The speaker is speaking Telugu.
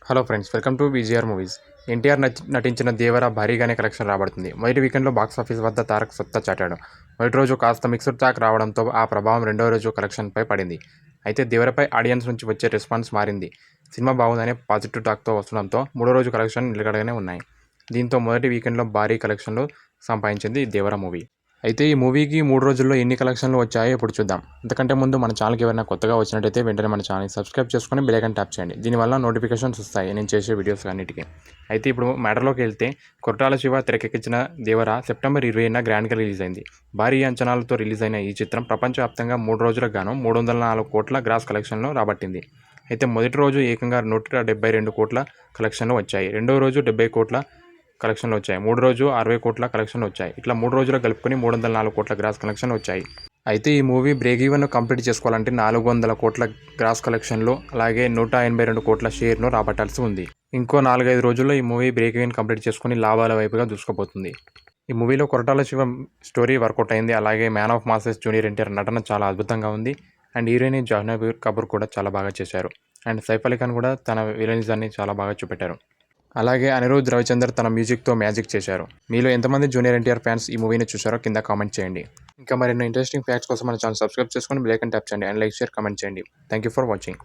Hello friends, welcome to VGR movies. NTR నటించిన దేవర భారీగానే కలెక్షన్ రాబడుతుంది. మొదటి వీకెండ్లో బాక్సాఫీస్ వద్ద తారక్ సత్తా చాటాడు. మొదటి రోజు కాస్త మిక్స్డ్ టాక్ రావడంతో ఆ ప్రభావం రెండో రోజు కలెక్షన్పై పడింది. అయితే దేవరపై ఆడియన్స్ నుంచి వచ్చే రెస్పాన్స్ మారింది. సినిమా బాగుందనే పాజిటివ్ టాక్తో వస్తుండడంతో మూడో రోజు కలెక్షన్ నిలకడగానే ఉన్నాయి. దీంతో మొదటి వీకెండ్లో భారీ కలెక్షన్లు సంపాదించింది దేవర మూవీ. అయితే ఈ మూవీకి 3 రోజుల్లో ఎన్ని కలెక్షన్లు వచ్చాయో ఇప్పుడు చూద్దాం. అంతకంటే ముందు మన ఛానల్కి ఎవరైనా కొత్తగా వచ్చినట్టయితే వెంటనే మన ఛానల్ని సబ్స్క్రైబ్ చేసుకొని బెల్ ఐకాన్ ట్యాప్ చేయండి. దీనివల్ల నోటిఫికేషన్స్ వస్తాయి నేను చేసే వీడియోస్ అన్నిటికీ. అయితే ఇప్పుడు మ్యాటర్లోకి వెళ్తే, కొరటాల శివ తెరకెక్కించిన దేవర సెప్టెంబర్ 20న గ్రాండ్గా రిలీజ్ అయింది. భారీ అంచనాలతో రిలీజ్ అయిన ఈ చిత్రం ప్రపంచవ్యాప్తంగా 3 రోజులకు గాను 304 కోట్ల గ్రాస్ కలెక్షన్లు రాబట్టింది. అయితే మొదటి రోజు ఏకంగా 172 కోట్ల కలెక్షన్లు వచ్చాయి. రెండో రోజు 70 కోట్ల కలెక్షన్లు వచ్చాయి. మూడో రోజు 60 కోట్ల కలెక్షన్లు వచ్చాయి. ఇట్లా 3 రోజులు కలుపుకొని 304 కోట్ల గ్రాస్ కలెక్షన్లు వచ్చాయి. అయితే ఈ మూవీ బ్రేక్ ఈవెన్ కంప్లీట్ చేసుకోవాలంటే 400 కోట్ల గ్రాస్ కలెక్షన్లు, అలాగే 182 కోట్ల షేర్ను రాబట్టాల్సి ఉంది. ఇంకో 4-5 రోజుల్లో ఈ మూవీ బ్రేక్ ఈవెన్ కంప్లీట్ చేసుకుని లాభాల వైపుగా దూసుకుపోతుంది. ఈ మూవీలో కొరటాల శివ స్టోరీ వర్కౌట్ అయింది. అలాగే man of masses junior NTR నటన చాలా అద్భుతంగా ఉంది. అండ్ హీరోయిన్ జాహ్నవి కపూర్ కూడా చాలా బాగా చేశారు. అండ్ సైఫ్ అలీ ఖాన్ కూడా తన విలనిజాన్ని చాలా బాగా చూపెట్టారు. అలాగే అనిరుద్ రవిచందర్ తన మ్యూజిక్తో మ్యాజిక్ చేశారు. మీలో ఎంతమంది జూనియర్ ఎన్టీఆర్ ఫ్యాన్స్ ఈ మూవీని చూశారో కింద కామెంట్ చేయండి. ఇంకా మరిన్ని ఇంట్రెస్టింగ్ ఫ్యాక్ట్స్ కోసం మన ఛానల్ సబ్స్క్రైబ్ చేసుకొని బెల్ ఐకాన్ ట్యాప్ చేయండి. అండ్ లైక్, షేర్, కామెంట్ చేయండి. Thank you for watching.